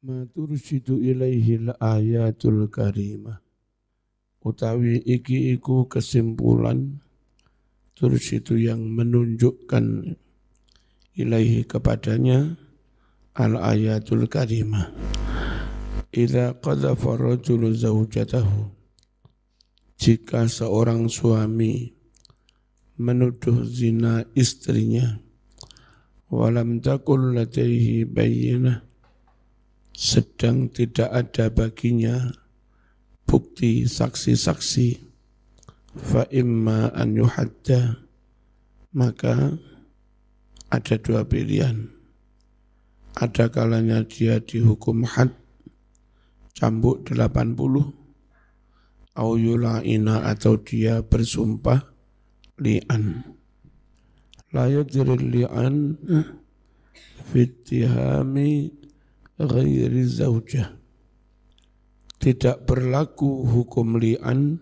Ma tursyidu ilaihil ayatul karimah. Utawi iki iku kesimpulan tursyidu yang menunjukkan ilaihi kepadanya al ayatul karimah. Idza qadhafa rajulu zawjatahu, jika seorang suami menuduh zina istrinya, walam takul ladaihi bayyinah, sedang tidak ada baginya bukti saksi-saksi, fa imma an yuhadda, maka ada dua pilihan. Ada kalanya dia dihukum had, cambuk 80, au yula'ina, atau dia bersumpah li'an. La yajri li'an fittihami ghairi zawjah, tidak berlaku hukum li'an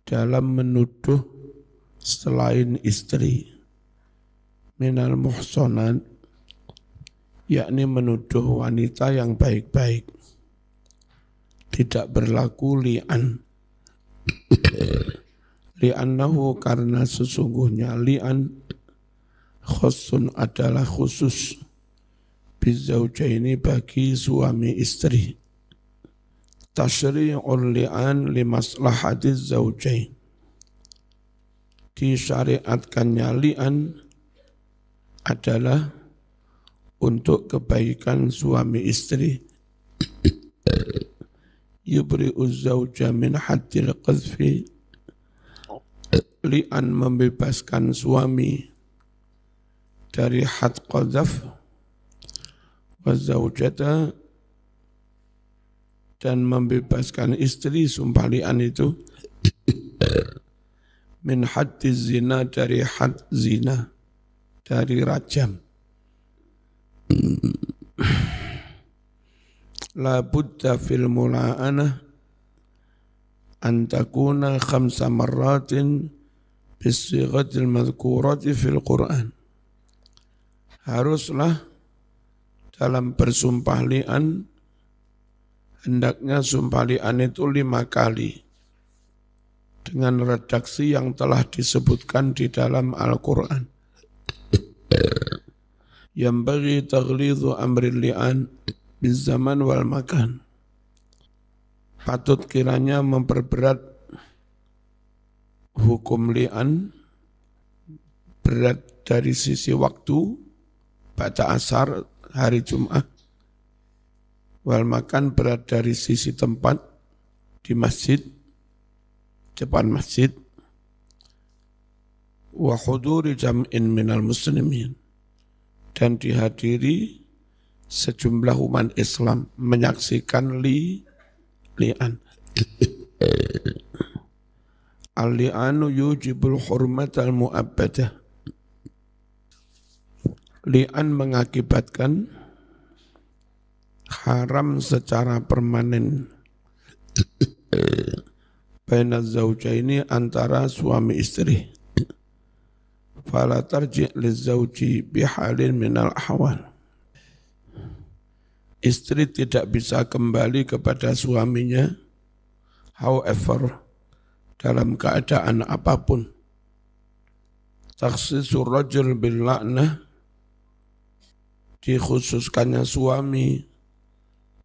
dalam menuduh selain istri. Minal muhsanat, yakni menuduh wanita yang baik-baik, tidak berlaku li'an. Li'annahu, karena sesungguhnya li'an khusun adalah khusus bizawjaini, bagi suami istri. Tasyri'ul li'an limaslahatiz zawjain, disyariatkannya li'an adalah untuk kebaikan suami istri. Yubri'uz zawja min haddil qadhfi, li'an membebaskan suami dari had qadhaf, wa zawjata, dan membebaskan istri, sumpah li'an itu, min haddiz zina, dari had zina, dari rajam. La budda fil mula'anah an takuna 5 marratin bisighatil madhkurati fil Qur'an. Haruslah dalam bersumpah li'an, hendaknya sumpah li'an itu 5 kali dengan redaksi yang telah disebutkan di dalam Al-Quran. Yang bagi taghlidhu amril li'an bizaman wal makan, patut kiranya memperberat hukum li'an, berat dari sisi waktu, pada asar hari Jumat, wal makan, berat dari sisi tempat, di masjid, depan masjid, wa huduri jam'in minal muslimin, dan dihadiri sejumlah umat Islam menyaksikan li'an. Al-li'anu yujibul hurmat al-mu'abbadah, li'an mengakibatkan haram secara permanen baina zawjaini, antara suami istri. Fala tarji' lizawji bihalin minal ahwal, istri tidak bisa kembali kepada suaminya however, dalam keadaan apapun. Takhsisur rajul bil la'nah, dikhususkannya suami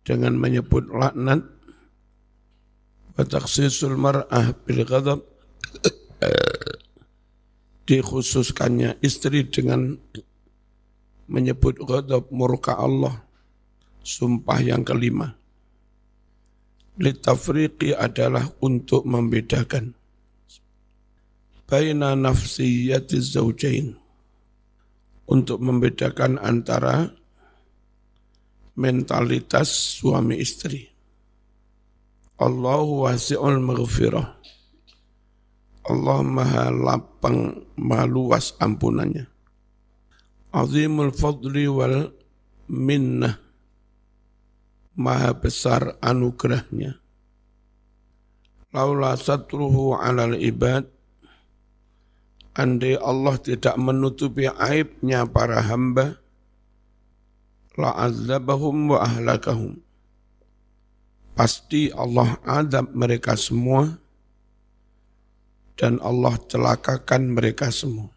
dengan menyebut laknat. Wa takhsisul mar'ah bil ghadab, dikhususkannya istri dengan menyebut ghadab, murka Allah, sumpah yang kelima. Litafriqi, adalah untuk membedakan baina nafsiyatiz zawjain, untuk membedakan antara mentalitas suami istri. Allahu wasi'ul maghfirah, Allah maha lapang, maha luas ampunannya. Azimul fadli wal minnah, maha besar anugerahnya. Laula satruhu alal ibad, andai Allah tidak menutupi aibnya para hamba, la'adzabahum wa ahlakahum. Pasti Allah azab mereka semua dan Allah celakakan mereka semua.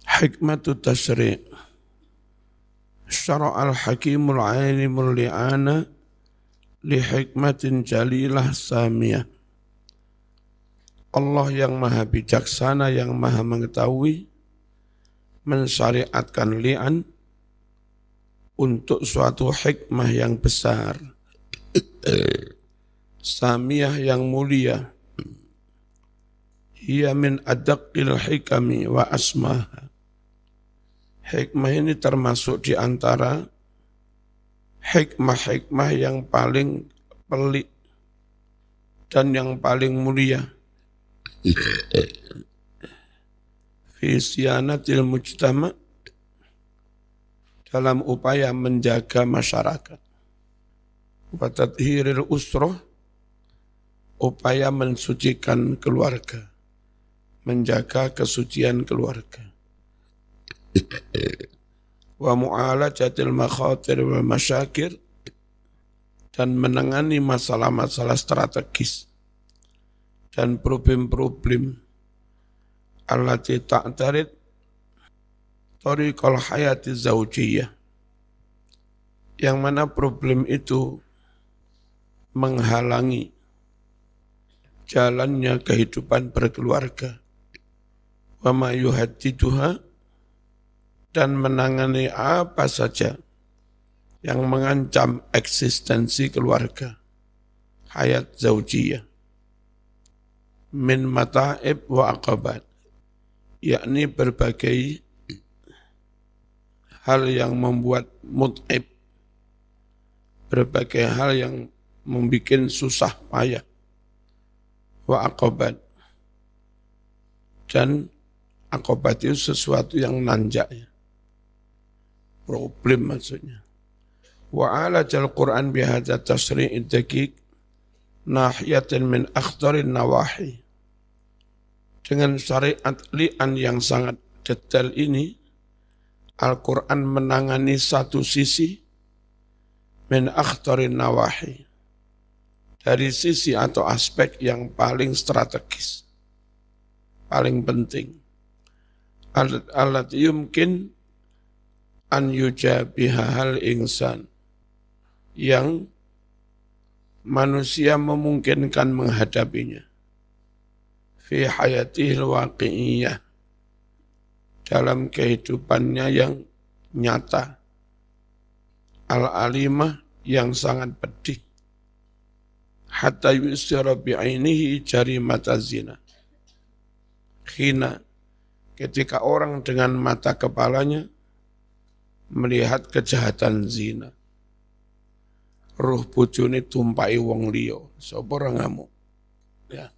Hikmatu tasyri' syara'al hakimul alimul li'ana li hikmatin jalilah samiyah. Allah yang maha bijaksana, yang maha mengetahui, mensyariatkan li'an untuk suatu hikmah yang besar, samiyah yang mulia. Ia min adaqil hikami wa asmaha. Hikmah ini termasuk di antara hikmah-hikmah yang paling pelik dan yang paling mulia. Fi siyanatil mujtama, dalam upaya menjaga masyarakat. Wa tathhiril usrah, upaya mensucikan keluarga, menjaga kesucian keluarga. Wa mu'alajatil makhatir wal masyakir, dan menangani masalah-masalah strategis dan problem-problem allati ta'tarid tariqal hayati zaujiyah, yang mana problem itu menghalangi jalannya kehidupan berkeluarga. Wa ma yuhaddiduha, dan menangani apa saja yang mengancam eksistensi keluarga, hayat zaujiyah, min mata'ib wa aqabat, yakni berbagai hal yang membuat mut'ib, berbagai hal yang membuat susah payah, wa aqabat, dan aqabat itu sesuatu yang nanjak, ya, problem maksudnya. Wa alajal Qur'an bihadza tasri'id daqiq nahiyatan min akhtarin nawahi. Dengan syariat li'an yang sangat detail ini, Al-Quran menangani satu sisi min akhtarin nawahi, dari sisi atau aspek yang paling strategis, paling penting. Allati yumkin an yujabiha hal insan, yang manusia memungkinkan menghadapinya. Fi hayatihil waqi'iyah, dalam kehidupannya yang nyata. Al-alimah, yang sangat pedih. Hatta yusira bi'ainihi jarimata zina. Khina, ketika orang dengan mata kepalanya melihat kejahatan zina. Ruh bojone tumpai wong liya, sapa ora ngamuk. Ya.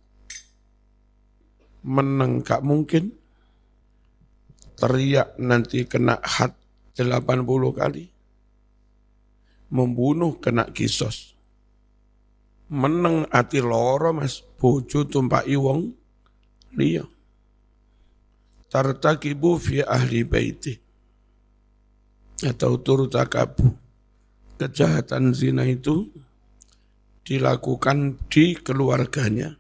Meneng gak mungkin, teriak nanti kena had 80 kali, membunuh kena kisos. Meneng ati loro mas, bojo tumpai wong liya. Tartakibu fi ahli baiti, atau turutakabu, kejahatan zina itu dilakukan di keluarganya.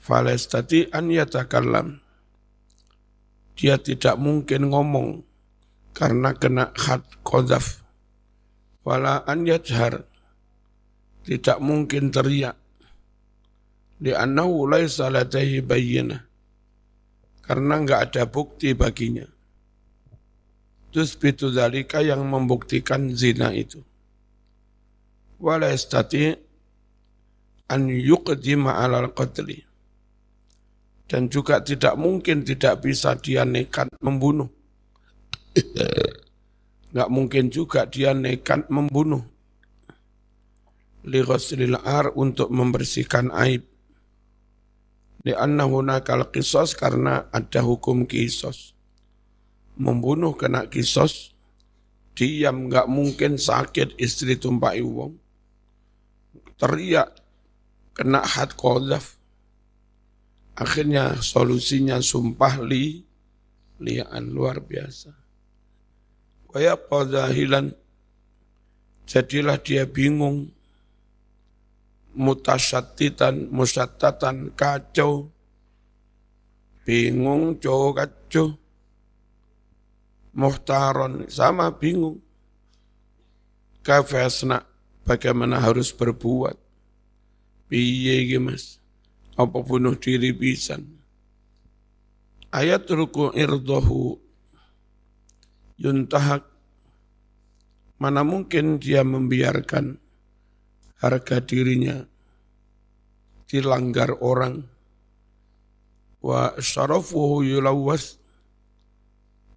Falestati an yatakallam, dia tidak mungkin ngomong karena kena had qadzaf. Wala an yajhar, tidak mungkin teriak. Li'annahu laisa ladaihi bayyinah, karena enggak ada bukti baginya. Tusbitu dzalika, yang membuktikan zina itu. Wala yastati an yuqdima 'alal qatli, dan juga tidak mungkin, tidak bisa dia nekat membunuh. Enggak mungkin juga dia nekat membunuh. Li ghuslil ar, untuk membersihkan aib. Li'anna hunakal qisas, karena ada hukum qisas. Membunuh kena qisas, diam, enggak mungkin sakit istri tumpai wong. Teriak kena had qadzaf. Akhirnya solusinya sumpah li'an, luar biasa. Waya qadhahilan, jadilah dia bingung, mutasyattitan, musattatan, kacau, bingung, kacau, muhtaron, sama bingung, kafasna, bagaimana harus berbuat, piye iki Mas, apa bunuh diri pisan. Ayat ruku irdahu yuntahak, mana mungkin dia membiarkan harga dirinya dilanggar orang. Wa syarafuhu yulawas,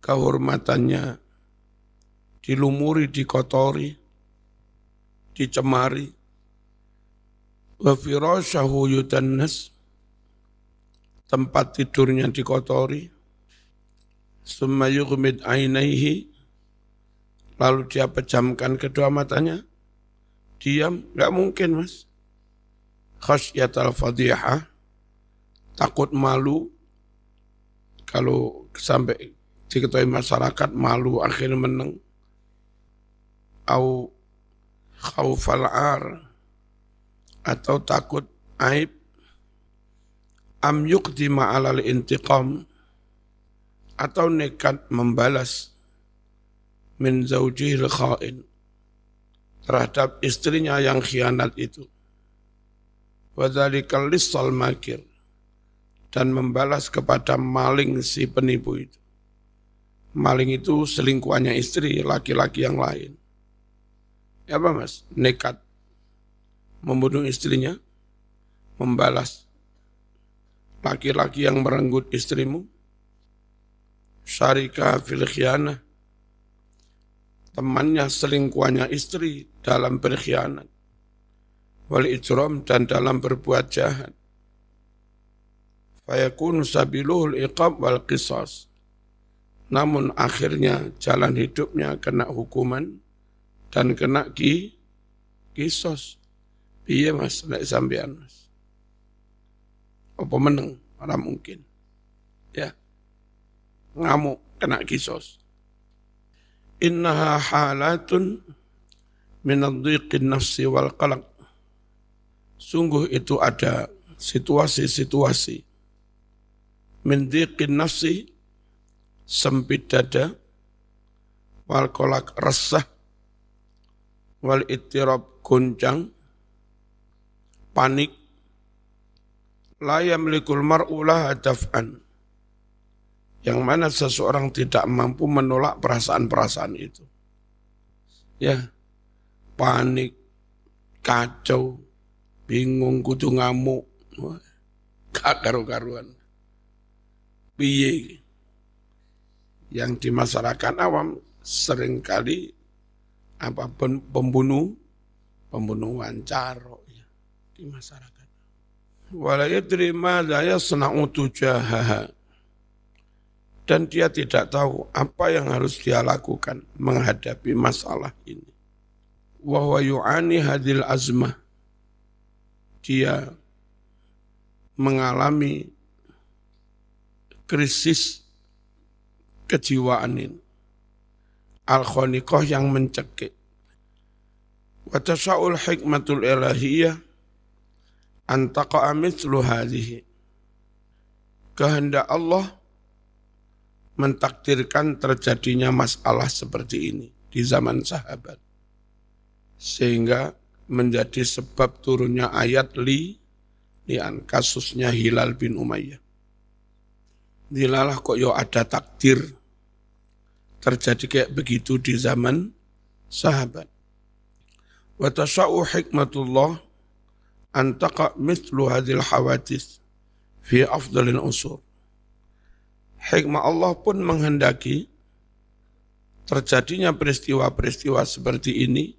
kehormatannya dilumuri, dikotori, dicemari. Wa firasyahu yudannas, tempat tidurnya dikotori. Summa yughmid ainaihi, lalu dia pejamkan kedua matanya, diam, enggak mungkin Mas. Khasyatal fadhihah, takut malu, kalau sampai diketahui masyarakat malu akhirnya menang. Au khaufal ar, atau takut aib. Am yuqdima alal intiqam, atau nekat membalas min zaujihil kha'in, terhadap istrinya yang khianat itu. Wa dzalikal lissal makir, dan membalas kepada maling si penipu itu. Maling itu selingkuhannya istri laki-laki yang lain. Ya apa Mas? Nekat membunuh istrinya, membalas laki-laki yang merenggut istrimu. Syarika fil khianah, temannya selingkuhannya istri dalam berkhianat. Wal ijram, dan dalam berbuat jahat. Fayakunu sabiluhul iqab wal qisas, namun akhirnya jalan hidupnya kena hukuman dan kena kisos. Iya Mas, nek sampean Mas. Apa meneng? Ora mungkin. Ya. Ngamuk, kena kisos. Innaha halatun minadhiqin nafsi wal qalaq. Sungguh itu ada situasi-situasi min dhiqin nafsi, sempit dada, wal qalaq, resah, wal ittirab, goncang, panik, la yamlikul mar'u laha daf'an, yang mana seseorang tidak mampu menolak perasaan-perasaan itu. Ya, panik, kacau, bingung, kudu ngamuk, gak karu-karuan. Piye? Yang di masyarakat awam seringkali pembunuhan carok ya, di masyarakat. Wala yadri ma la yasna'u tujahaha, dan dia tidak tahu apa yang harus dia lakukan menghadapi masalah ini. Wa huwa yu'ani hadil azmah, dia mengalami krisis kejiwaan ini. Al-khaniqah, yang mencekik. Wa tasa'ul hikmatul ilahiyah an taqa'a mithlu hadhihi, kehendak Allah mentakdirkan terjadinya masalah seperti ini di zaman sahabat, sehingga menjadi sebab turunnya ayat lian, kasusnya Hilal bin Umayyah. Dilalah kok yo ada takdir terjadi kayak begitu di zaman sahabat. Wa tasa'u hikmatullah an taqa' mithlu hadhil hawadits fi afdalil usur. Hikmah Allah pun menghendaki terjadinya peristiwa-peristiwa seperti ini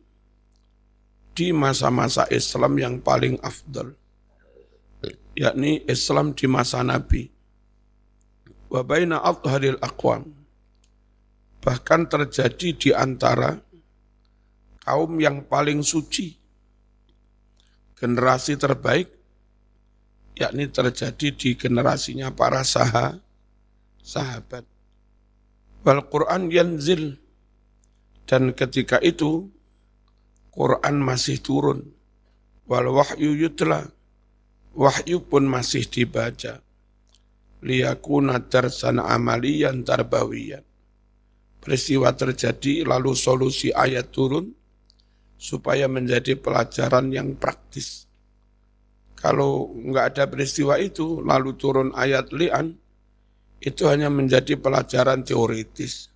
di masa-masa Islam yang paling afdal, yakni Islam di masa Nabi. Wa baina athharil aqwam, bahkan terjadi di antara kaum yang paling suci, generasi terbaik, yakni terjadi di generasinya para sahabat. Wal Quran yanzil, Dan ketika itu Quran masih turun. Wal wahyu yutla. Wahyu pun masih dibaca. Liyakuna darsan amaliyan tarbawiyan. Peristiwa terjadi lalu solusi ayat turun supaya menjadi pelajaran yang praktis. Kalau enggak ada peristiwa itu lalu turun ayat li'an, itu hanya menjadi pelajaran teoritis.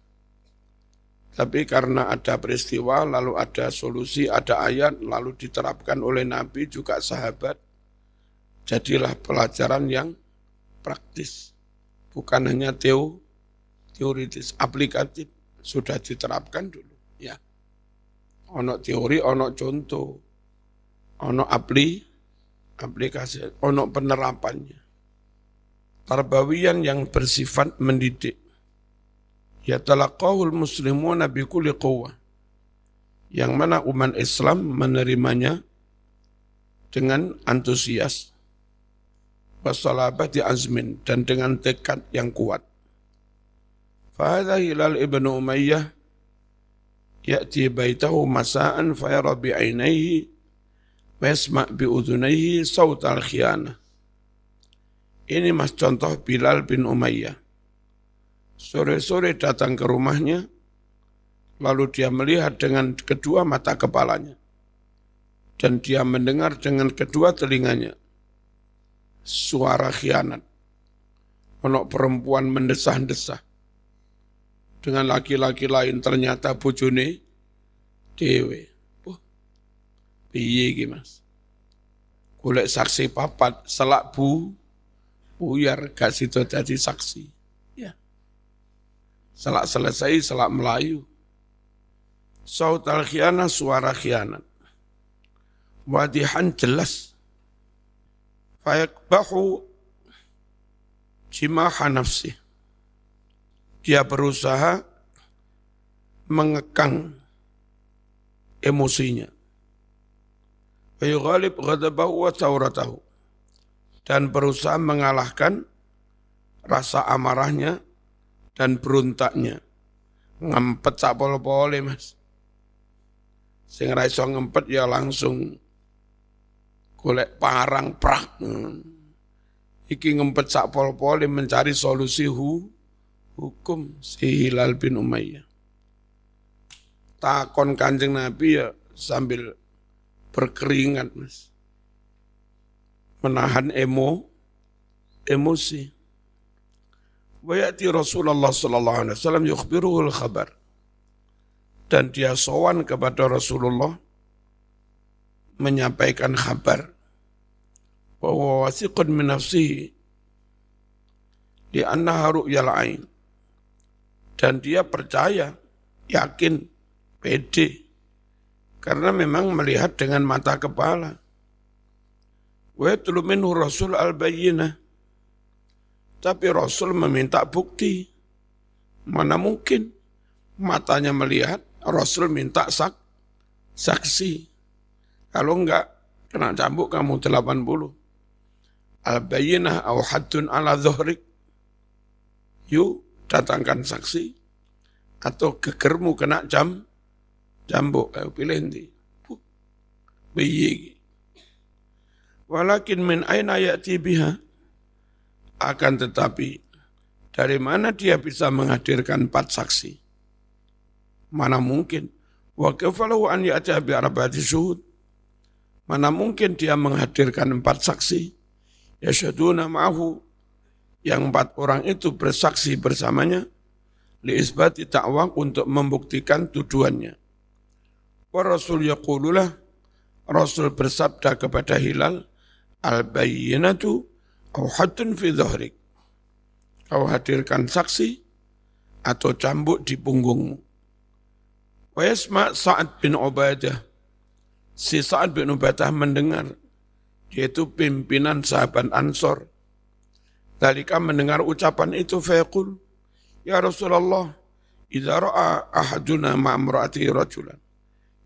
Tapi karena ada peristiwa, lalu ada solusi, ada ayat, lalu diterapkan oleh Nabi juga sahabat, jadilah pelajaran yang praktis. Bukan hanya teoritis, aplikatif, sudah diterapkan dulu. Ya, ono teori, ono contoh, ono aplikasi, ono penerapannya. Tarbawiyan yang bersifat mendidik. Yatalaqahul muslimuna bikulli quwwah. Yang mana umat Islam menerimanya dengan antusias. Wassalabati azmin, dan dengan tekad yang kuat. Fahadha Hilal ibn Umayyah ya'ti baitahu masa'an fayara bi'ainaihi wa yasma' bi'udhunaihi sawtal khiyanah. Ini mas contoh Bilal bin Umayyah. Sore-sore datang ke rumahnya, lalu dia melihat dengan kedua mata kepalanya. Dan dia mendengar dengan kedua telinganya suara khianat. Ono perempuan mendesah-desah dengan laki-laki lain, ternyata bojone dewe. Piye iki Mas? Golek saksi papat, selak buyar gak sido dadi saksi. Ya. Selak selesai, selak melayu. Sautal khianah, suara khianat. Wadihan jelas. Fayakbahu jimaha nafsih. Dia berusaha mengekang emosinya. Fayughalib ghadabahu wa tauratahu. Dan berusaha mengalahkan rasa amarahnya dan berontaknya. Ngempet sak pol-pole Mas. Sing ra iso ngempet ya langsung golek parang prak. Iki ngempet sak pol-pole mencari solusi hukum si Hilal bin Umayyah. Takon Kanjeng Nabi ya sambil berkeringat Mas. Menahan emosi. Wa ya'ti Rasulullah sallallahu alaihi wasallam yukhbiruhu al-khabar. Dan dia sowan kepada Rasulullah menyampaikan kabar. Wa huwa wasiqun min nafsihi li annaha ru'yal ain. Dan dia percaya, yakin, pede karena memang melihat dengan mata kepala. Wa yatlu minhu Rasul al-bayyinah. Tapi Rasul meminta bukti. Mana mungkin matanya melihat, Rasul minta saksi. Kalau enggak, kena cambuk kamu 80. Al-bayyinah au haddun ala dhuhrik. Yuk, datangkan saksi. Atau gegermu kena cambuk. Pilih nanti. Biyi. Walakin min aina ya'ti biha. Akan tetapi, dari mana dia bisa menghadirkan 4 saksi? Mana mungkin? Wa kafalahu an ya'ta bi arba'ati syuhud. Mana mungkin dia menghadirkan 4 saksi? Yasyaduna ma'ahu. Yang 4 orang itu bersaksi bersamanya. Li isbati ta'wang untuk membuktikan tuduhannya. Wa Rasul yaqululah. Rasul bersabda kepada Hilal. Al-bayyinatu au haddun fi dhahrik. Kau hadirkan saksi atau cambuk di punggungmu. Wa yasma' Sa'ad bin Ubadah. Si Sa'ad bin Ubadah mendengar, yaitu pimpinan sahabat Ansor. Dalika mendengar ucapan itu fayaqul, ya Rasulullah, idza ra'a ahaduna ma'amra'ati rajulan.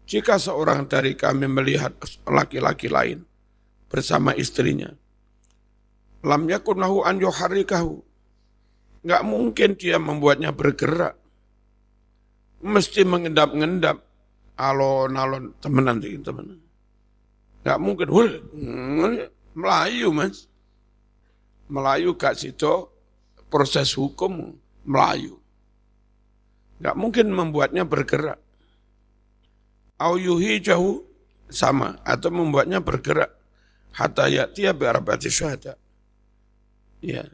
Jika seorang dari kami melihat laki-laki lain bersama istrinya, lam yakun lahu an yuharrikahu. Enggak mungkin dia membuatnya bergerak. mesti mengendap-endap, alon-alon temenan iki temenan. Enggak mungkin, Melayu Mas. Melayu gak situ proses hukum Melayu. Enggak mungkin membuatnya bergerak. Au yuhi jauh sama atau membuatnya bergerak hatta ya'tiya bi arba'ati syuhada. Ya.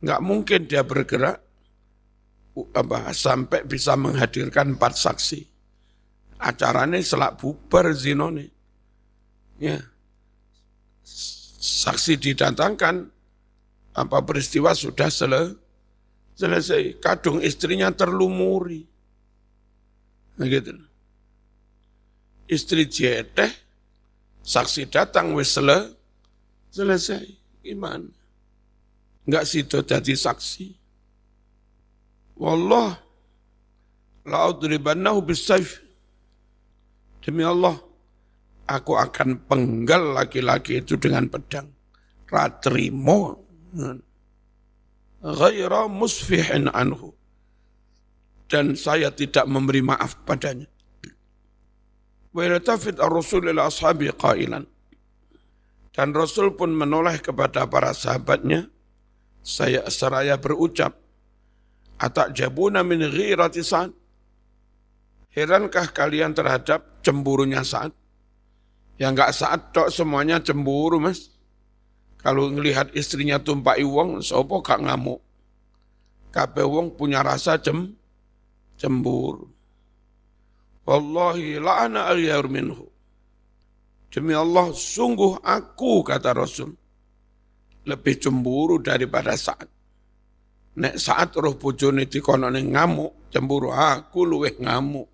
Enggak mungkin dia bergerak sampai bisa menghadirkan 4 saksi. Acaranya selak bubar zinone. Ya. Saksi didatangkan, peristiwa sudah selesai. Kadung istrinya terlumuri. Nah gitu. Istri jeteh, saksi datang wis selesai. Gimana? Enggak sido jadi saksi. Wallah, la'udribannahu bisayf. Demi Allah, aku akan penggal laki-laki itu dengan pedang. Ratrimo. Ghaira musfihin anhu. Dan saya tidak memberi maaf padanya. Wa yaltafit ar-rasul ila ashabi qailan. Dan Rasul pun menoleh kepada para sahabatnya, seraya berucap, atakjabuna min ghirati Sa'ad. Herankah kalian terhadap cemburunya Sa'ad? Ya enggak Sa'ad tok semuanya cemburu Mas. Kalau ngelihat istrinya tumpai wong, sopo gak ngamuk. Kabeh wong punya rasa cemburu. Wallahi la'ana aghyar minhu. Demi Allah, sungguh aku, kata Rasul, lebih cemburu daripada Sa'ad. Nek Sa'ad roh bojone dikonone ngamuk, cemburu, aku luweh ngamuk.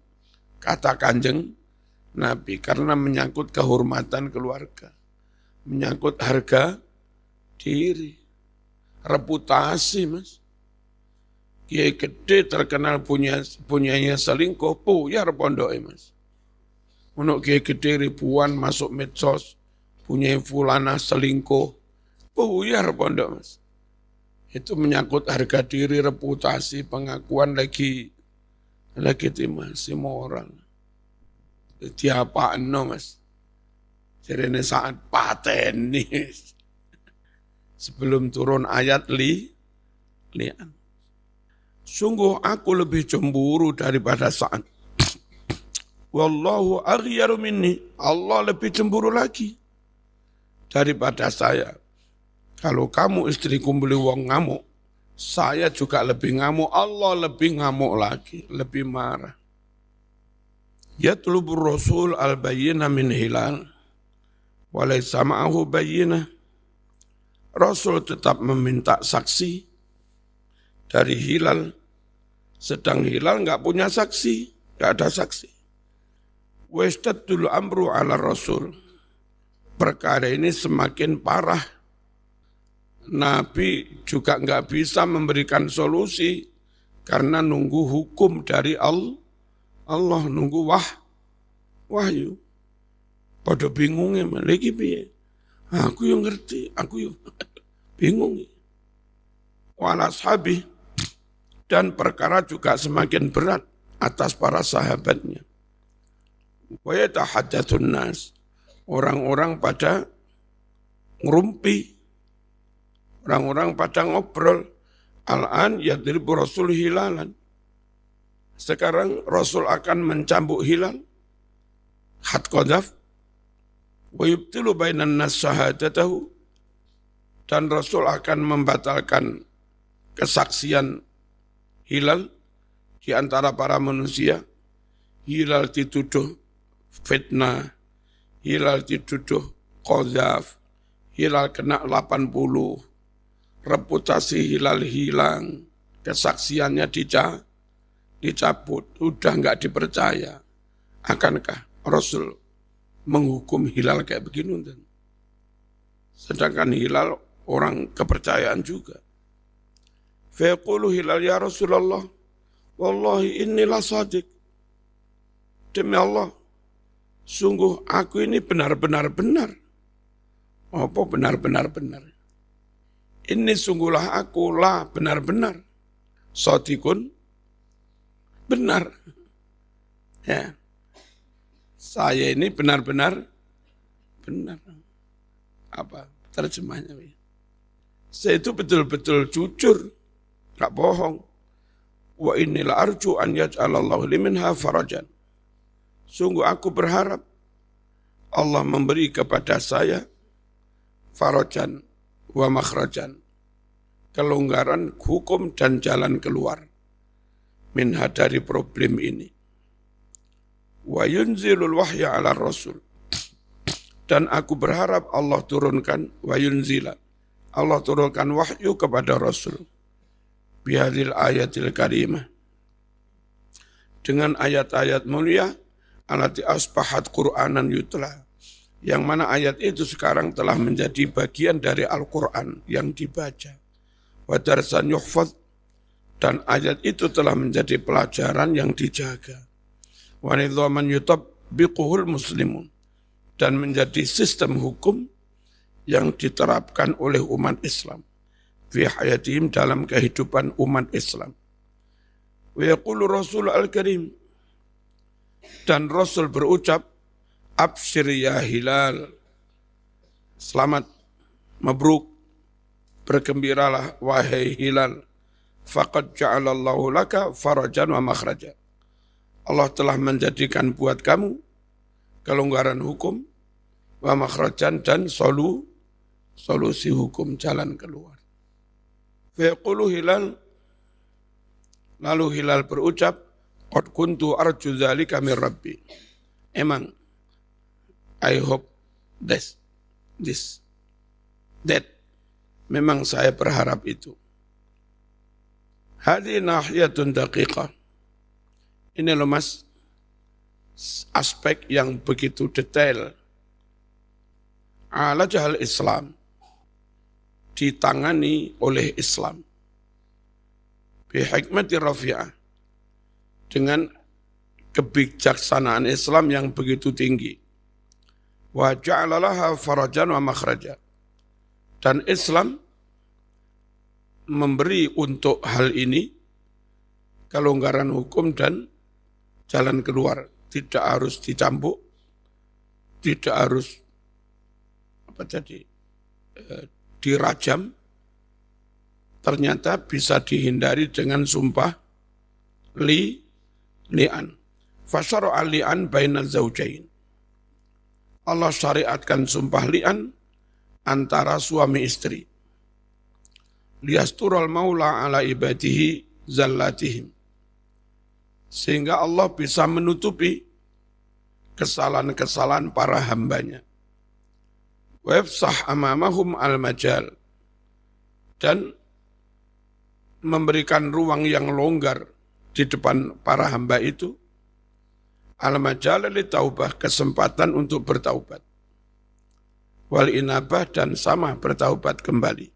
Kata Kanjeng Nabi, karena menyangkut kehormatan keluarga. Menyangkut harga diri. Reputasi, Mas. Kiai gede terkenal punyanya selingkuh, puyar pondoknya Mas. Untuk kiai gede ribuan masuk medsos, punya fulana selingkuh, puyar pondok Mas. Itu menyangkut harga diri, reputasi, pengakuan legitimasi moral. Jadi apaan no Mas? Jadi ini saat pateni. Sebelum turun ayat lian. Sungguh aku lebih cemburu daripada Sa'ad. Wallahu aghyaru minni. Allah lebih cemburu lagi daripada saya. Kalau kamu istriku beli wong ngamuk, saya juga lebih ngamuk. Allah lebih ngamuk lagi, lebih marah. Yatlubur Rasul al-bayyina min hilal. Walaysa ma'ahu bayyinah. Rasul tetap meminta saksi dari hilal, sedang hilal enggak punya saksi, enggak ada saksi. Wastaddul amru ala Rasul. Perkara ini semakin parah. Nabi juga enggak bisa memberikan solusi karena nunggu hukum dari Allah nunggu wahyu. Pada bingungnya lagi piye? Aku yang ngerti, aku yang bingung. Wala ashabi. Dan perkara juga semakin berat atas para sahabatnya. Wa yatahaddatsun nas. Orang-orang pada ngerumpi. Orang-orang pada ngobrol. Al-an yadribu Rasul hilalan. Sekarang Rasul akan mencambuk hilal. Had qadhaf. Wa yubtilu bainan nas syahadatahu. Dan Rasul akan membatalkan kesaksian hilal di antara para manusia. Hilal dituduh fitnah, hilal dituduh qadhaf, hilal kena 80, reputasi hilal hilang, kesaksiannya dicabut, udah enggak dipercaya. Akankah Rasul menghukum hilal kayak begini? Sedangkan hilal orang kepercayaan juga. Fayaqulu hilal ya Rasulullah, wallahi inilah sadiq. Demi Allah, sungguh aku ini benar-benar benar. Apa benar-benar benar? Ini sungguhlah aku lah benar-benar. Sadiqun, benar. Ya. Saya ini benar-benar benar. Apa terjemahnya? Saya itu betul-betul jujur, enggak bohong. Wa inni la arju an yaj'alallahu li minha farajan. Sungguh aku berharap Allah memberi kepada saya farajan wa makhrajan, kelonggaran hukum dan jalan keluar minha dari problem ini. Wa yunzilul wahya ala rasul, dan aku berharap Allah turunkan wa yunzila, Allah turunkan wahyu kepada Rasul bihadil ayatil karimah, dengan ayat-ayat mulia alati asbahat Qur'anan yutla, yang mana ayat itu sekarang telah menjadi bagian dari Al-Quran yang dibaca. Wa darsan yuhfaz, dan ayat itu telah menjadi pelajaran yang dijaga. Wa nidhaman yutabbiquhul muslimun, dan menjadi sistem hukum yang diterapkan oleh umat Islam fi hayatihim, dalam kehidupan umat Islam. Wa yaqulu Rasul al-Karim, dan Rasul berucap, absyir ya hilal, selamat, mabruk, bergembiralah wahai hilal, faqad ja'alallahu laka farajan wa makhraja. Allah telah menjadikan buat kamu kelonggaran hukum, wa makhrajan, dan solusi hukum, jalan keluar. Fayaqulu hilal, lalu hilal berucap, qad kuntu arju dzalika min rabbi. Emang I hope that memang saya berharap itu. Hadi nahiyatun daqiqah. Ini loh mas, aspek yang begitu detail. Ala jahal Islam, ditangani oleh Islam. Bihikmati rafi'ah, dengan kebijaksanaan Islam yang begitu tinggi. Wa ja'alalaha farajan wa makhraja, dan Islam memberi untuk hal ini kelonggaran hukum dan jalan keluar. Tidak harus dicambuk, tidak harus dirajam, ternyata bisa dihindari dengan sumpah li'an. Fasyara'a li'an baina zaujain, Allah syariatkan sumpah li'an antara suami istri. Liyastural maula ala ibadihi zallatihim, sehingga Allah bisa menutupi kesalahan-kesalahan para hambanya. Wa yafsah amamahum al-majal, dan memberikan ruang yang longgar di depan para hamba itu, al-majal li taubah, kesempatan untuk bertaubat, wal inabah, dan sama bertaubat kembali.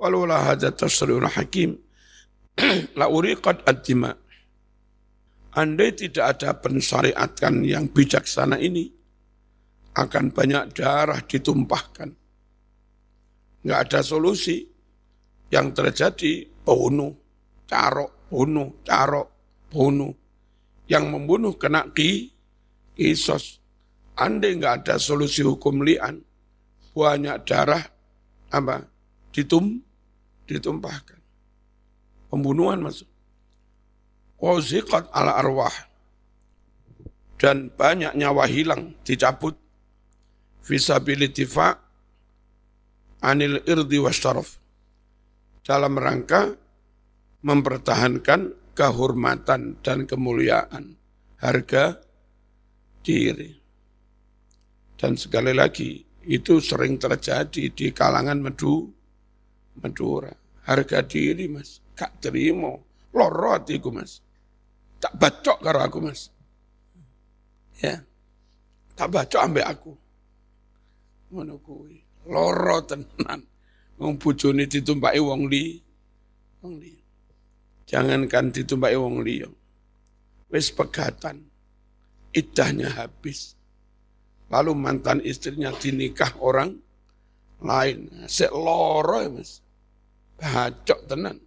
Walau la hadza tasri'un hakim la uriqat ad-dima, andai tidak ada pensyariatan yang bijaksana ini, akan banyak darah ditumpahkan. Enggak ada solusi, yang terjadi bunuh, carok, bunuh. Yang membunuh kena kisos. Andai enggak ada solusi hukum li'an, banyak darah ditumpahkan. Pembunuhan masuk. Waziqat ala arwah, dan banyak nyawa hilang, dicabut. Fisabilitifa anil irdi wasyaraf, dalam rangka mempertahankan kehormatan dan kemuliaan, harga diri. Dan sekali lagi, itu sering terjadi di kalangan Madura. Harga diri mas, gak terima, loro hatiku mas, tak bacok karo aku mas. Ya, tak bacok ambek aku. Ngono kuwi, loro tenan. Wong bojone ditumpaki wong li. Jangankan ditumpaki wong liya. Wis pegatan, iddahnya habis. Lalu mantan istrinya dinikah orang lain. Sek loro ya mas. Bacok tenan.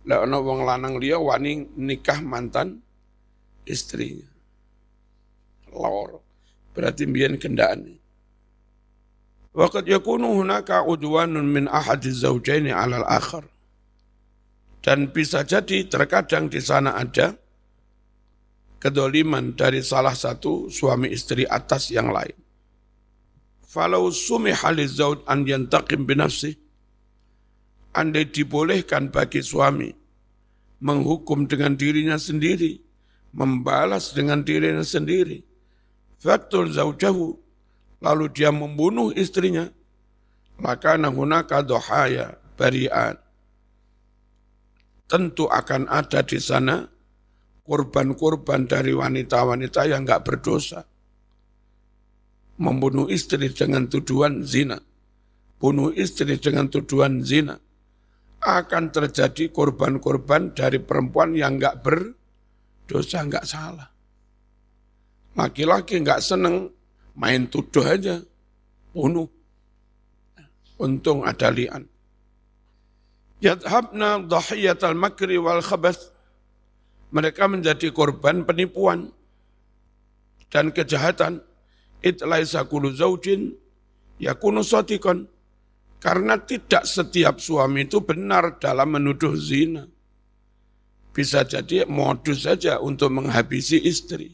Lah ana wong lanang liya wani nikah mantan istrinya. Loro. Berarti mbiyen kendhane. Waqad yakunu hunaka udwanun min ahadiz zawjaini 'alal akhar. Dan bisa jadi terkadang di sana ada kedoliman dari salah satu suami istri atas yang lain. Falau sumiha lizawj an yantaqim binafsih, andai dibolehkan bagi suami menghukum dengan dirinya sendiri, membalas dengan dirinya sendiri, faktul zawjahu, lalu dia membunuh istrinya, lakana hunaka dohaya bari'an, tentu akan ada di sana korban-korban dari wanita-wanita yang enggak berdosa. Membunuh istri dengan tuduhan zina, bunuh istri dengan tuduhan zina, akan terjadi korban-korban dari perempuan yang enggak berdosa, enggak salah. Laki-laki enggak seneng, main tuduh aja, bunuh. Untung ada li'an. Yadhabna dhahiyatal makri wal khabath. Mereka menjadi korban penipuan dan kejahatan. Itlaisa kullu zaujin yakunu shadiqan. Karena tidak setiap suami itu benar dalam menuduh zina. Bisa jadi modus saja untuk menghabisi istri.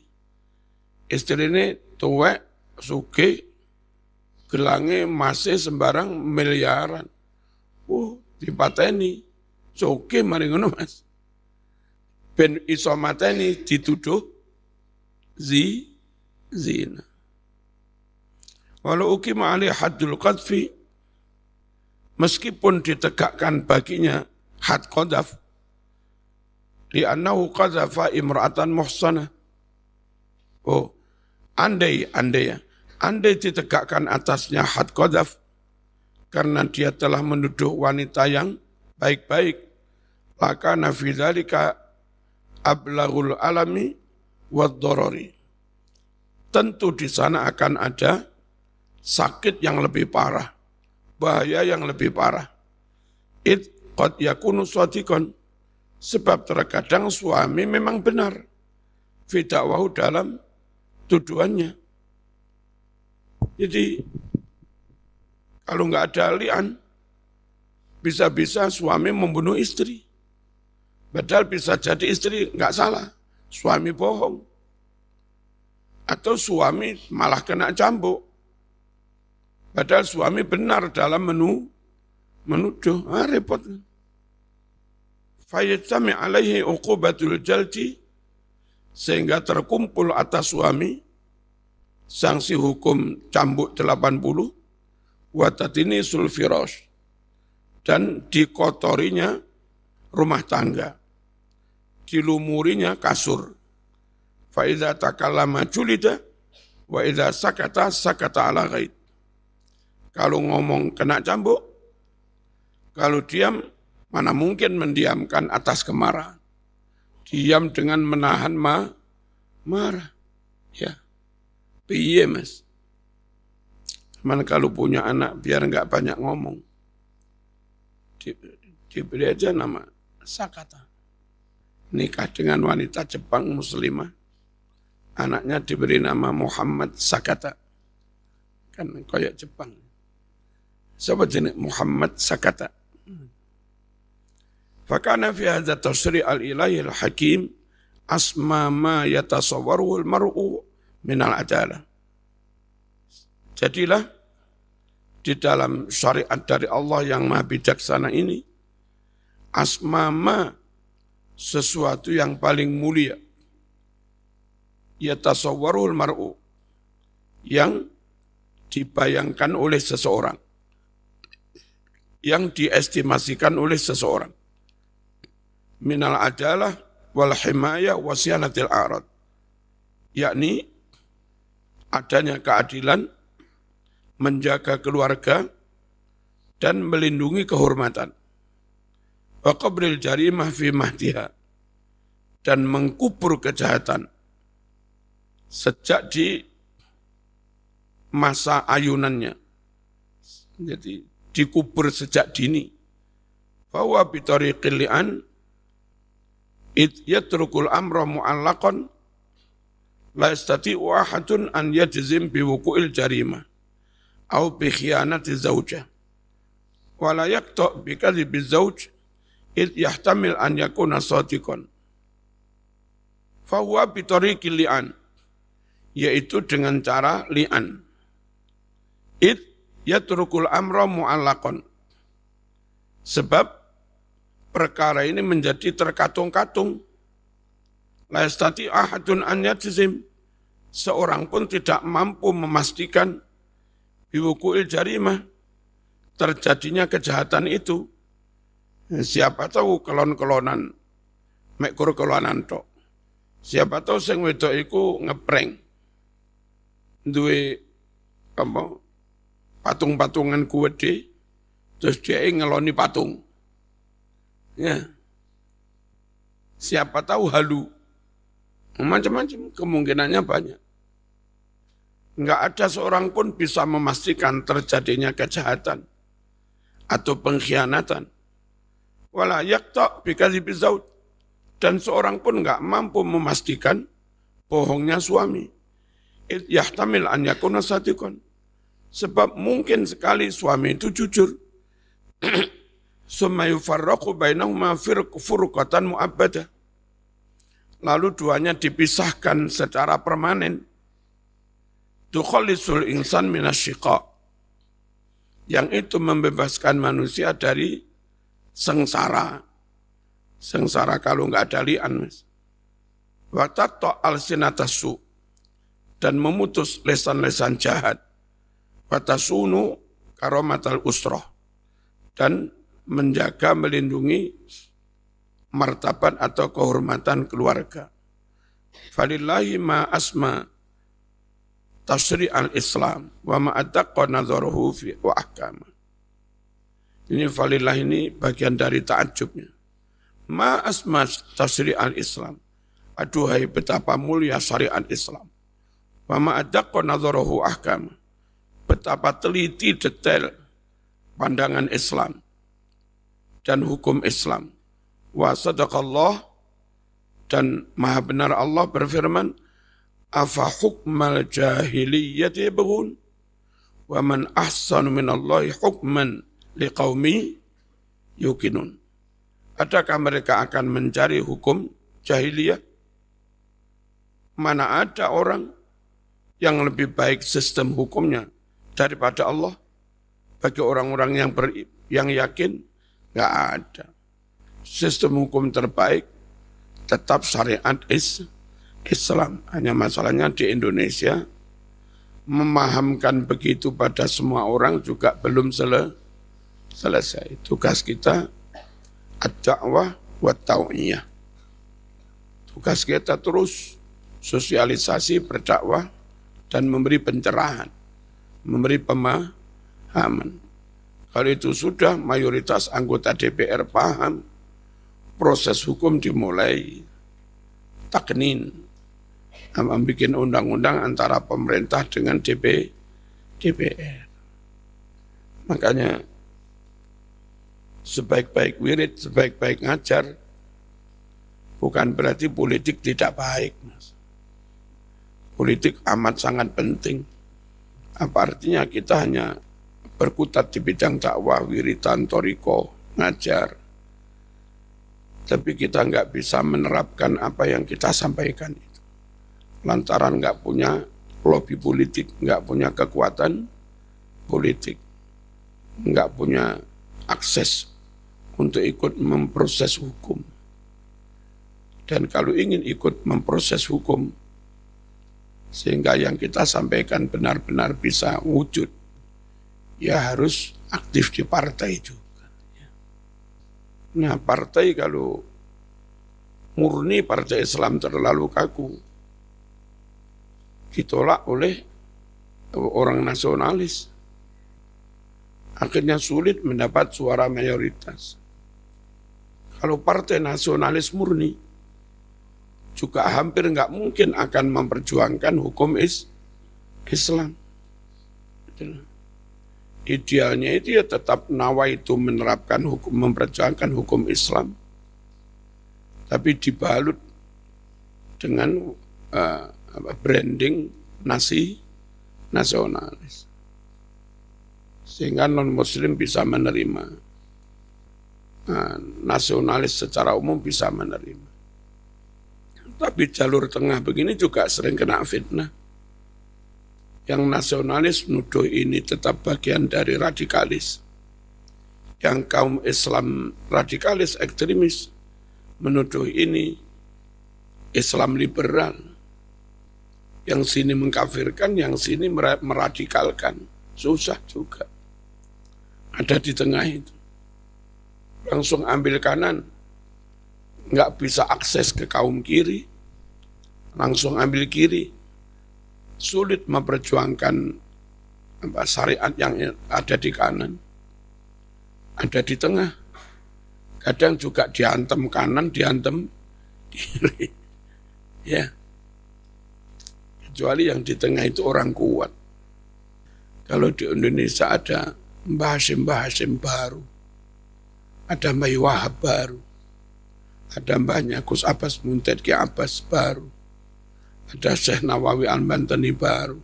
Istri ini tuwek, sugih, gelange masih sembarang miliaran. Dipateni, sugih mari ngono Mas. Ben iso mateni dituduh zina. Walau ukima alih haddul qadfi, meskipun ditegakkan baginya had qadhaf, li'annahu qadhafa imra'atan muhsanah. Andai ditegakkan atasnya had qadhaf, karena dia telah menuduh wanita yang baik-baik, maka fi dzalika ablaghul alami wad darari. Tentu di sana akan ada sakit yang lebih parah, bahaya yang lebih parah. Qad yakunu shadiqan, sebab terkadang suami memang benar fi dakwahu dalam tuduhannya. Jadi kalau enggak ada li'an, bisa-bisa suami membunuh istri. Padahal bisa jadi istri enggak salah, suami bohong. Atau suami malah kena cambuk. Padahal suami benar dalam menuduh. Repot. Fayyajtami alaihi uqubatul jaldi, sehingga terkumpul atas suami sanksi hukum cambuk 80, watatini sulfirosh, dan dikotorinya rumah tangga, dilumurinya kasur. Fa idza takallama julida wa idza sakata ala ghaib. Kalau ngomong kena cambuk, kalau diam mana mungkin mendiamkan atas kemarahan. Diam dengan menahan marah. Ya. Piye Mas? Cuman kalau punya anak biar enggak banyak ngomong. Diberi aja nama Sakata. Nikah dengan wanita Jepang muslimah. Anaknya diberi nama Muhammad Sakata. Kan kayak Jepang. Siapa jenis Muhammad Sakata. Fakana fi hadza tasri' al-ilahi al-hakim asma ma yatasawwaru al-mar'u min al-adalah. Jadilah di dalam syariat dari Allah yang maha bijaksana ini, asma ma, sesuatu yang paling mulia, yatasawwaru al-mar'u, yang dibayangkan oleh seseorang, yang diestimasikan oleh seseorang, minal adalah wal himayah wasyanatil a'rad, yakni adanya keadilan, menjaga keluarga, dan melindungi kehormatan. Wa qabril jarimah fi mahdiha, dan mengkubur kejahatan sejak di masa ayunannya. Jadi dikubur sejak dini. Bahwa bitariqil li'an, yatrukul amra mu'allaqan la yastati'u ahadun an yajzim biwuqu'il jarimah au bi khiyanati zawjah wa la yaqta' bi kadhibi zawj id yahtamil an yakuna sadiqan fa huwa bi tariqil li'an, yaitu dengan cara li'an. Id yatrukul amra mu'allaqan, sebab perkara ini menjadi terkatung-katung. La yastati ahadun an yajzim, seorang pun tidak mampu memastikan biwuku'il jarimah, terjadinya kejahatan itu. Siapa tahu kelon-kelonan, mekur kelonan tok. Siapa tahu sing wedok iku ngeprank. Duwe apa? Patung-patungan kuwede, terus dia ngeloni patung. Ya. Siapa tahu halu. Macam-macam, kemungkinannya banyak. Enggak ada seorang pun bisa memastikan terjadinya kejahatan atau pengkhianatan. Wala yaqta' bi kadhibi zawj, dan seorang pun enggak mampu memastikan bohongnya suami. Id yahtamil an yakuna sadiqan, sebab mungkin sekali suami itu jujur. Summa yufarraqu bainahuma furqatan mu'abbadah, lalu duanya dipisahkan secara permanen. Tukhalisul insan minasyiqa, yang itu membebaskan manusia dari sengsara. Sengsara kalau enggak ada li'an, Mas. Wa tatta al-sinatasu, dan memutus lesan-lesan jahat. Wa tasunu karomatal usroh, dan menjaga, melindungi martabat atau kehormatan keluarga. Falillahi ma asma tasri' al-Islam wa ma adaqqa nadharuhu fi wa ahkama. Ini falillah, ini bagian dari ta'ajubnya. Ma asma tasri' al-Islam, aduhai betapa mulia syariat Islam. Wa ma adaqqa nadharuhu ahkama, betapa teliti detail pandangan Islam dan hukum Islam. Wa sadaqallah, dan maha benar Allah berfirman, afa hukmal jahiliyyati yabghun wa man ahsanu minallahi hukman liqaumi yuqinun. Adakah mereka akan mencari hukum jahiliyah? Mana ada orang yang lebih baik sistem hukumnya daripada Allah bagi orang-orang yang yakin? Enggak ada. Sistem hukum terbaik tetap syariat Islam. Hanya masalahnya di Indonesia memahamkan begitu pada semua orang juga belum selesai. Tugas kita ad-da'wah wa tau'iyah. Tugas kita terus sosialisasi, berdakwah, dan memberi pencerahan, memberi pemahaman. Kalau itu sudah, mayoritas anggota DPR paham, proses hukum dimulai taknin, membuat undang-undang antara pemerintah dengan DPR. Makanya sebaik-baik wirid, sebaik-baik ngajar, bukan berarti politik tidak baik, Mas. Politik amat sangat penting. Apa artinya kita hanya berkutat di bidang dakwah, wiridan, toriko, ngajar, tapi kita nggak bisa menerapkan apa yang kita sampaikan itu. Lantaran nggak punya lobby politik, nggak punya kekuatan politik, nggak punya akses untuk ikut memproses hukum. Dan kalau ingin ikut memproses hukum, sehingga yang kita sampaikan benar-benar bisa wujud, ya harus aktif di partai juga. Nah, partai kalau murni partai Islam terlalu kaku, ditolak oleh orang nasionalis. Akhirnya sulit mendapat suara mayoritas. Kalau partai nasionalis murni, juga hampir nggak mungkin akan memperjuangkan hukum Islam. Idealnya itu ya tetap nawaitu menerapkan hukum, memperjuangkan hukum Islam. tapi dibalut dengan branding nasionalis. Sehingga non-muslim bisa menerima, nasionalis secara umum bisa menerima. Tapi jalur tengah begini juga sering kena fitnah. Yang nasionalis menuduh ini tetap bagian dari radikalis. Yang kaum Islam radikalis, ekstremis, menuduh ini Islam liberal. Yang sini mengkafirkan, yang sini meradikalkan. Susah juga. Ada di tengah itu. Langsung ambil kanan. Nggak bisa akses ke kaum kiri. Langsung ambil kiri. Sulit memperjuangkan syariat yang ada di kanan. Ada di tengah. Kadang juga diantem kanan, diantem kiri. Ya. Kecuali yang di tengah itu orang kuat. Kalau di Indonesia ada Mbah Hashim baru. Ada Mbah Wahab baru. Ada mbahnya Gus Abbas Munted Ki Abbas baru. Ada Syekh Nawawi Al-Bantani baru.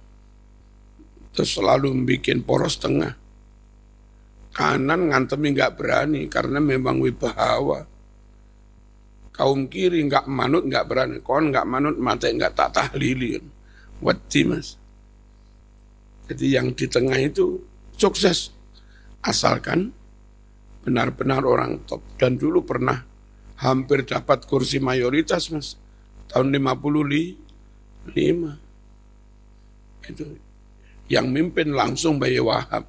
Terus selalu bikin poros tengah. Kanan ngantemi nggak berani karena memang wibahawa. Kaum kiri nggak manut nggak berani. Kon nggak manut mati nggak tak tahlilin. Wati mas. Jadi yang di tengah itu sukses. Asalkan benar-benar orang top. Dan dulu pernah hampir dapat kursi mayoritas mas. Tahun 55. Itu. Yang mimpin langsung Bayi Wahab.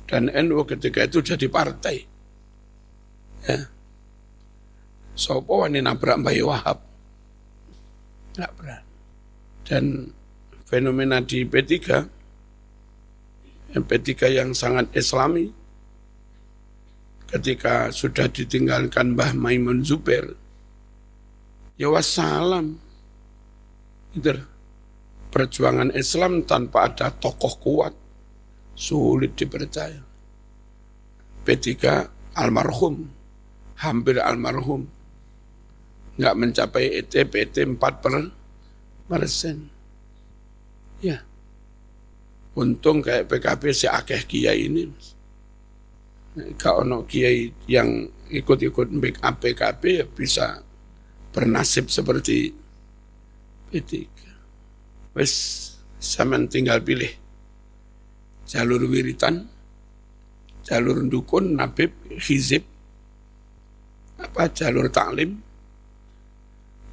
Dan NU ketika itu jadi partai. Ya. Sopo wani nabrak Bayi Wahab. Nggak berani. Dan fenomena di P3 yang sangat islami, ketika sudah ditinggalkan Mbah Maimun Zubair, ya wassalam. Itu perjuangan Islam tanpa ada tokoh kuat, sulit dipercaya. P3 almarhum, hampir almarhum, nggak mencapai PT 4%. Ya, untung kayak PKB si akeh kiai ini. Kalau no kiai yang ikut-ikut backup PKB ya bisa bernasib seperti P3. Wes, sampean tinggal pilih jalur wiritan, jalur dukun, nabib, hizib, apa jalur taklim,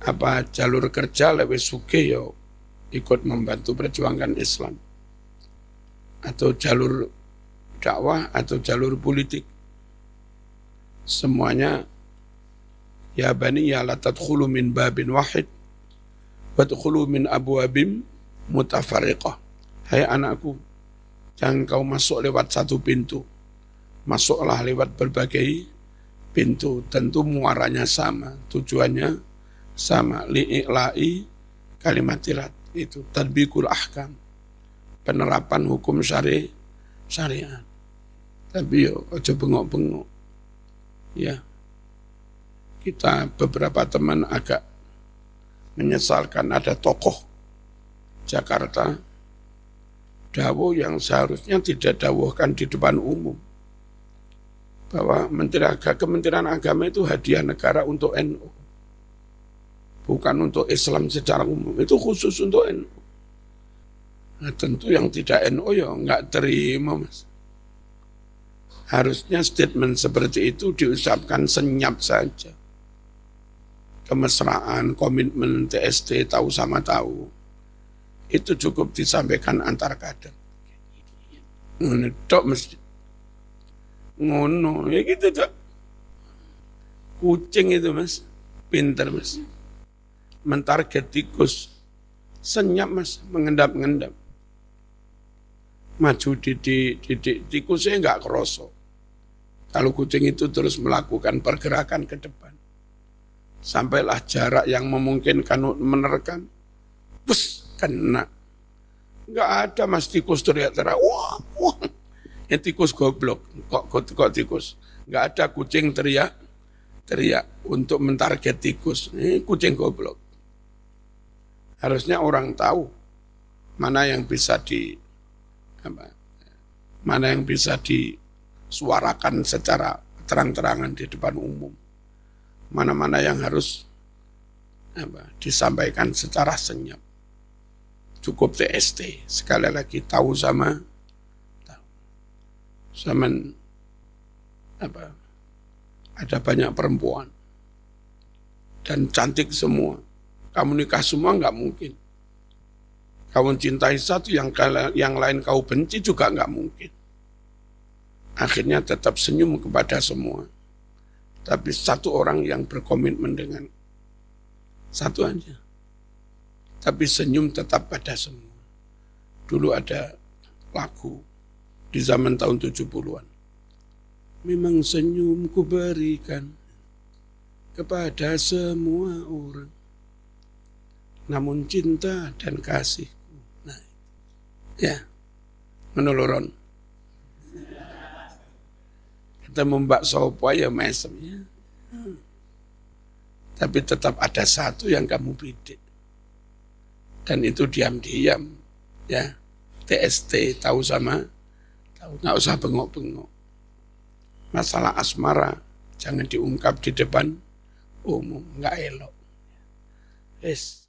apa jalur kerja lebih suke yo ikut membantu perjuangan Islam, atau jalur dakwah atau jalur politik. Semuanya ya bani ya la tadkhulu min babin wahid wadkhulu min abwabim mutafarriqah. Hai anakku, jangan kau masuk lewat satu pintu, masuklah lewat berbagai pintu. Tentu muaranya sama, tujuannya sama, li'i'la'i kalimatirat, itu tadbikul ahkam, penerapan hukum syariat. Tapi yo ojo bengok-bengok. Ya. Kita beberapa teman agak menyesalkan ada tokoh Jakarta dawuh yang seharusnya tidak dawuhkan di depan umum. Bahwa Kementerian Agama itu hadiah negara untuk NU. Bukan untuk Islam secara umum, itu khusus untuk NU. Nah, tentu yang tidak NU ya nggak terima mas. Harusnya statement seperti itu diucapkan senyap saja. Kemesraan, komitmen, TST, tahu sama tahu. Itu cukup disampaikan antar kader. Ngono tok mesti. Ngono, ya gitu tok. Kucing itu mas, pinter mas. Mentarget tikus, senyap mas, mengendap-endap. Maju di tikusnya enggak kerosok. Kalau kucing itu terus melakukan pergerakan ke depan, sampailah jarak yang memungkinkan menerkam, bus kena. Enggak ada mas tikus teriak-teriak, wah, ya tikus goblok, kok tikus. Enggak ada kucing teriak, teriak untuk mentarget tikus. Ini kucing goblok. Harusnya orang tahu mana yang bisa mana yang bisa disuarakan secara terang-terangan di depan umum. Mana-mana yang harus disampaikan secara senyap. Cukup TST. Sekali lagi tahu sama tahu. Zaman ada banyak perempuan dan cantik semua. Kamu nikah semua nggak mungkin. Kamu cintai satu, yang lain kau benci juga nggak mungkin. Akhirnya tetap senyum kepada semua. Tapi satu orang yang berkomitmen dengan satu aja. Tapi senyum tetap pada semua. Dulu ada lagu di zaman tahun 70-an. Memang senyumku berikan kepada semua orang. Namun cinta dan kasihku. Nah, ya, menuluron. Kita membak sopo ya mesem ya. Tapi tetap ada satu yang kamu bidik. Dan itu diam-diam. Ya, TST, tahu sama, tahu. Nggak usah bengok-bengok. Masalah asmara, jangan diungkap di depan umum. Nggak elok. Yes.